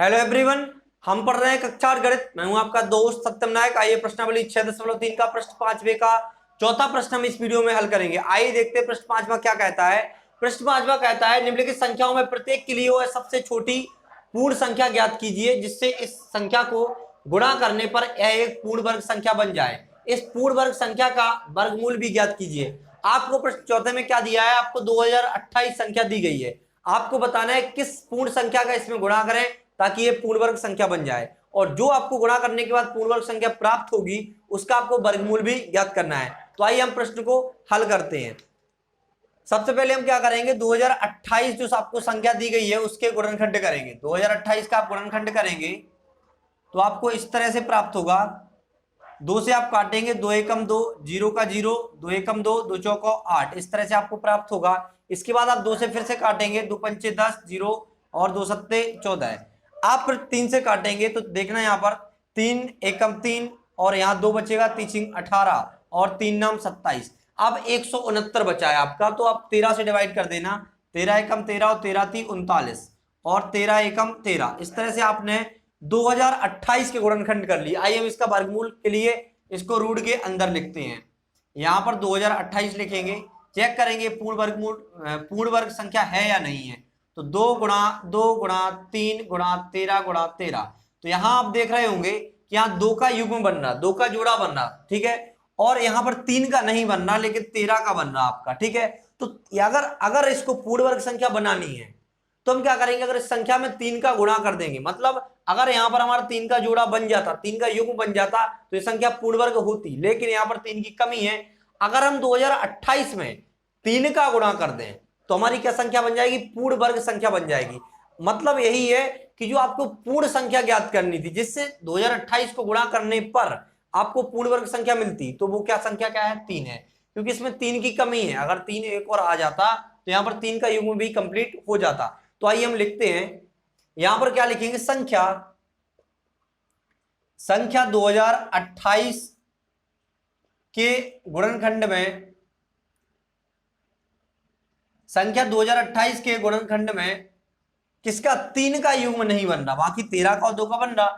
Hello everyone, हम पढ़ रहे हैं कक्षा 8 गणित। मैं हूं आपका दोस्त सत्यम नायक। आइए प्रश्नावली 6.3 का प्रश्न 5वें का चौथा प्रश्न हम इस वीडियो में हल करेंगे। आइए देखते हैं प्रश्न 5वां क्या कहता है। प्रश्न 5वां कहता है निम्नलिखित संख्याओं में प्रत्येक के लिए वह सबसे छोटी पूर्ण संख्या ज्ञात कीजिए जिससे इस संख्या को गुणा करने पर यह एक पूर्ण वर्ग संख्या बन जाए। इस पूर्ण वर्ग संख्या का वर्गमूल भी ज्ञात कीजिए। आपको प्रश्न चौथे में क्या दिया है? आपको 2028 संख्या दी गई है। आपको बताना है किस पूर्ण संख्या का इसमें गुणा करें ताकि ये पूर्ण वर्ग संख्या बन जाए, और जो आपको गुणा करने के बाद पूर्ण वर्ग संख्या प्राप्त होगी उसका आपको वर्गमूल भी ज्ञात करना है। तो आइए हम प्रश्न को हल करते हैं। सबसे पहले हम क्या करेंगे, 2028 जो आपको संख्या दी गई है उसके गुणनखंड करेंगे। 2028 का आप गुणनखंड करेंगे तो आपको इस तरह से प्राप्त होगा। 2 से आप काटेंगे, 2 एकम 2, 0 का 0, 2 एकम 2, 2 चौको 8, इस तरह से आपको प्राप्त होगा। इसके बाद आप 2 से फिर से काटेंगे, 2 पंचे 10, 0 और 2 सत्ते 14। आप 3 से काटेंगे तो देखना यहाँ पर 3 एकम 3 और यहाँ 2 बचेगा, 3 18 और 3 नाम 27। अब 169 बचा है आपका, तो आप 13 से डिवाइड कर देना। 13 एकम 13 और 13 3 39 और 13 एकम 13। इस तरह से आपने 2028 के गुणनखंड कर लिए। आइए हम इसका वर्गमूल के लिए इसको रूट के अंदर लिखते हैं। यहां पर 2028 लिखेंगे, चेक करेंगे पूर्ण वर्ग संख्या है या नहीं है। तो 2 गुणा 2 गुणा 3 गुणा 13 गुणा 13। तो यहां आप देख रहे होंगे कि यहाँ 2 का युग्म बन रहा, 2 का जोड़ा बन रहा, ठीक है। और यहां पर 3 का नहीं बन रहा लेकिन 13 का बन रहा आपका, ठीक है। तो अगर अगर इसको पूर्ण वर्ग संख्या बनानी है तो हम क्या करेंगे, अगर इस संख्या में 3 का गुणा कर देंगे, मतलब अगर यहां पर हमारा 3 का जोड़ा बन जाता, 3 का युग्म बन जाता तो ये संख्या पूर्ण वर्ग होती। लेकिन यहां पर 3 की कमी है। अगर हम 2028 में 3 का गुणा कर दें तो हमारी क्या संख्या बन जाएगी? पूर्ण वर्ग संख्या बन जाएगी। मतलब यही है कि जो आपको पूर्ण संख्या ज्ञात करनी थी जिससे 2028 को गुणा करने पर आपको पूर्ण वर्ग संख्या मिलती, तो वो क्या संख्या क्या है? 3 है। क्योंकि इसमें 3 की कमी है। अगर 3 एक और आ जाता तो यहां पर 3 का युग्म भी कंप्लीट हो जाता। तो आइए हम लिखते हैं, यहां पर क्या लिखेंगे, संख्या 2028 के गुणनखंड में, संख्या 2028 के गुणनखंड में किसका? 3 का युग्म नहीं बन रहा। बाकी 13 का और 2 का बन रहा,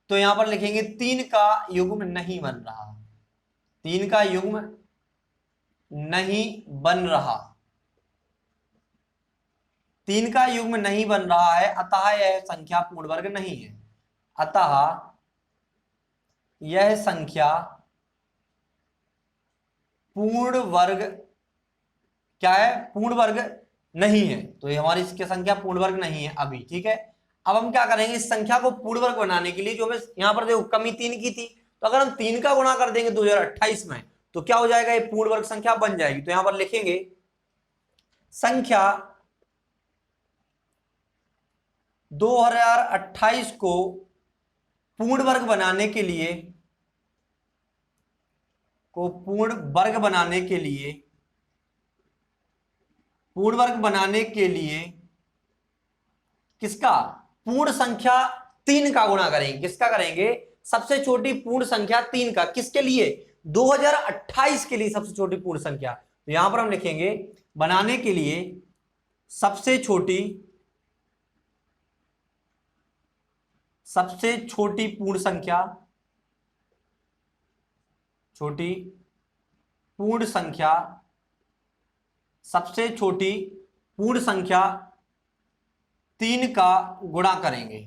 तो यहां पर लिखेंगे 3 का युग्म नहीं बन रहा। 3 का युग्म नहीं बन रहा, 3 का युग्म नहीं बन रहा है, अतः यह संख्या पूर्ण वर्ग नहीं है। अतः यह संख्या पूर्ण वर्ग क्या है? पूर्ण वर्ग नहीं है। तो ये हमारी इसकी संख्या पूर्ण वर्ग नहीं है अभी, ठीक है। अब हम क्या करेंगे, इस संख्या को पूर्ण वर्ग बनाने के लिए, जो हमें यहां पर देखो कमी 3 की थी, तो अगर हम 3 का गुणा कर देंगे 2028 में तो क्या हो जाएगा? ये पूर्ण वर्ग संख्या बन जाएगी। तो यहां पर लिखेंगे संख्या 2028 को पूर्ण वर्ग बनाने के लिए, पूर्ण वर्ग बनाने के लिए किसका? पूर्ण संख्या 3 का गुणा करेंगे। किसका करेंगे? सबसे छोटी पूर्ण संख्या 3 का। किसके लिए? 2028 के लिए सबसे छोटी पूर्ण संख्या। तो यहां पर हम लिखेंगे बनाने के लिए सबसे छोटी पूर्ण संख्या, सबसे छोटी पूर्ण संख्या 3 का गुणा करेंगे।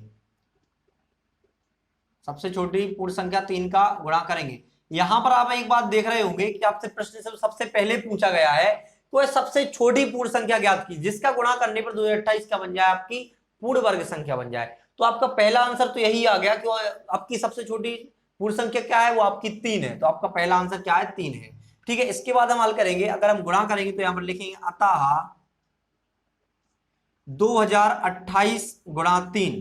सबसे छोटी पूर्ण संख्या 3 का गुणा करेंगे। यहां पर आप एक बात देख रहे होंगे कि आपसे प्रश्न से सबसे पहले पूछा गया है कोई सबसे छोटी पूर्ण संख्या ज्ञात की जिसका गुणा करने पर 2028 का बन जाए आपकी पूर्ण वर्ग संख्या बन जाए। तो आपका पहला आंसर तो यही आ गया कि आपकी सबसे छोटी पूर्ण संख्या क्या है? वो आपकी 3 है। तो आपका पहला आंसर क्या है? 3 है, ठीक है। इसके बाद हम हल करेंगे। अगर हम गुणा करेंगे तो यहां पर लिखेंगे अतः 2028 गुणा 3।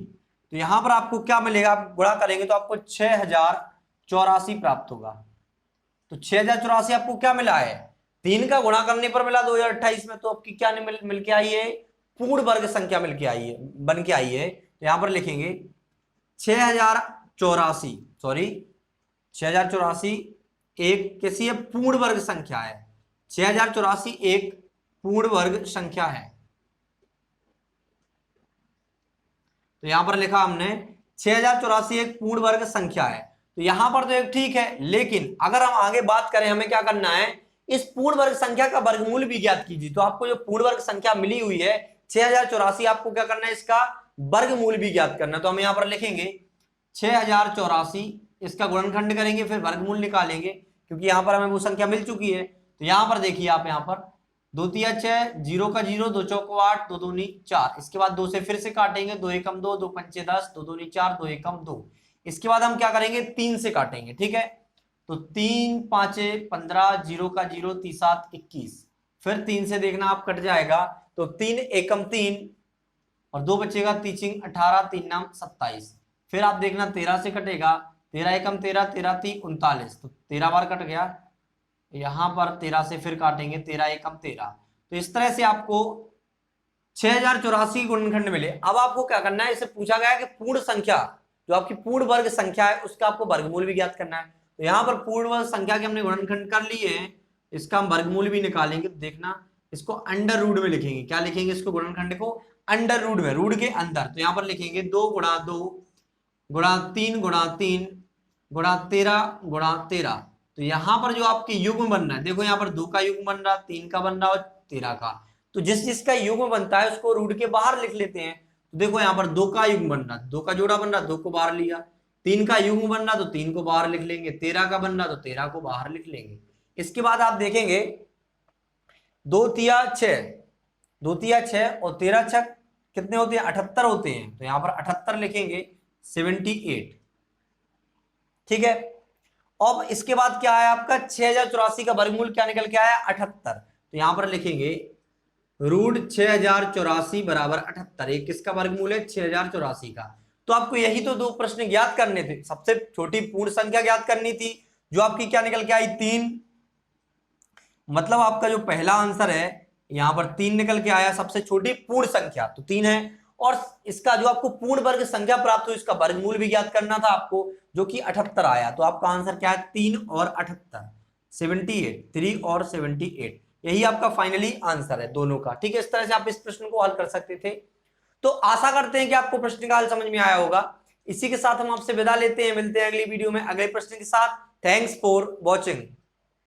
तो यहां पर आपको क्या मिलेगा? आप गुणा करेंगे तो आपको 6084 प्राप्त होगा। तो 6084 आपको क्या मिला है? 3 का गुणा करने पर मिला 2028 में। तो आपकी क्या मिल के आई है? पूर्ण वर्ग संख्या मिल के आई है, बन के आई है। तो यहां पर लिखेंगे 6084, सॉरी 6084 एक कैसी है? पूर्ण वर्ग संख्या है। 6084 एक पूर्ण वर्ग संख्या है। तो यहां पर लिखा हमने 6084 एक पूर्ण वर्ग संख्या है, तो यहां पर तो एक ठीक है, लेकिन अगर हम आगे बात करें हमें क्या करना है, इस पूर्ण वर्ग संख्या का वर्गमूल भी ज्ञात कीजिए। तो आपको जो पूर्ण वर्ग संख्या मिली हुई है 6084, आपको क्या करना है, इसका वर्गमूल भी ज्ञात करना है। तो हम यहां पर लिखेंगे 6084, इसका गुणनखंड करेंगे, फिर वर्गमूल निकालेंगे, क्योंकि यहां पर हमें वो संख्या मिल चुकी है। तो यहां पर देखिए आप, यहां पर 2 तिया 6, 0 का 0, 2 चौको 8, 2 दूनी 4, इसके बाद 2 से फिर से काटेंगे, 2 एकम 2, 2 पंचे 10, 2 दूनी 4, 2 एकम 2। इसके बाद हम क्या करेंगे, 3 से काटेंगे, ठीक है। तो 3 पांचे 15, 0 का 0, 3 7 21, फिर 3 से देखना आप कट जाएगा, तो 3 एकम 3 और 2 बचेगा, 3 18, 3 नाम 27, फिर आप देखना 13 से कटेगा, 13 एकम 13, 13 3 39, तो 13 बार कट गया। यहां पर 13 से फिर काटेंगे, 13 एकम 13। तो इस तरह से आपको 6084 गुणनखंड मिले। अब आपको क्या करना है, इसे पूछा गया है कि पूर्ण संख्या, जो आपकी पूर्ण वर्ग संख्या है, उसका आपको वर्गमूल भी ज्ञात करना है। तो यहां पर पूर्ण वर्ग संख्या के हमने गुणनखंड कर लिए हैं, इसका हम वर्गमूल भी निकालेंगे। तो देखना, इसको अंडर रूट में लिखेंगे। क्या लिखेंगे, इसको गुणनखंड को अंडर रूट में, रूट के अंदर। तो यहां पर लिखेंगे 2 गुणा 2 गुणा 3 गुणा 3 गुणा 13 गुणा 13। तो यहां पर जो आपके युग्म बन रहा है, देखो यहां पर 2 का युग्म बन रहा, 3 का बन रहा और 13 का। तो जिस जिसका युग्म बनता है उसको रूट के बाहर लिख लेते हैं। तो देखो यहां पर 2 का युग्म बन रहा, 2 का जोड़ा बन रहा, 2 को बाहर लिया। 3 का युग्म बन रहा तो 3 को बाहर लिख लेंगे। 13 का बन रहा तो 13 को बाहर लिख लेंगे। इसके बाद आप देखेंगे 2 तिया 6, 2 तिया 6 और 13 छक कितने होते हैं, 78 होते हैं। तो यहां पर 78 लिखेंगे, 78, ठीक है। अब इसके बाद क्या है आपका, 6084 का वर्गमूल क्या निकल के आया, 78। तो यहां पर लिखेंगे रूट 6084 बराबर 78। एक किसका वर्गमूल है, 6084 का। तो आपको यही तो दो प्रश्न ज्ञात करने थे। सबसे छोटी पूर्ण संख्या ज्ञात करनी थी, जो आपकी क्या निकल के आई, 3। मतलब आपका जो पहला आंसर है यहां पर 3 निकल के आया, सबसे छोटी पूर्ण संख्या तो 3 है। और इसका जो आपको पूर्ण वर्ग संख्या प्राप्त हुई, इसका वर्गमूल भी ज्ञात करना था आपको, जो कि 78 आया। तो आपका आंसर क्या है, 3 और 78, 78, 3 और 78, यही आपका फाइनली आंसर है दोनों का, ठीक है। इस तरह से आप इस प्रश्न को हल कर सकते थे। तो आशा करते हैं कि आपको प्रश्न का हल समझ में आया होगा। इसी के साथ हम आपसे विदा लेते हैं, मिलते हैं अगली वीडियो में अगले प्रश्न के साथ। Thanks for watching.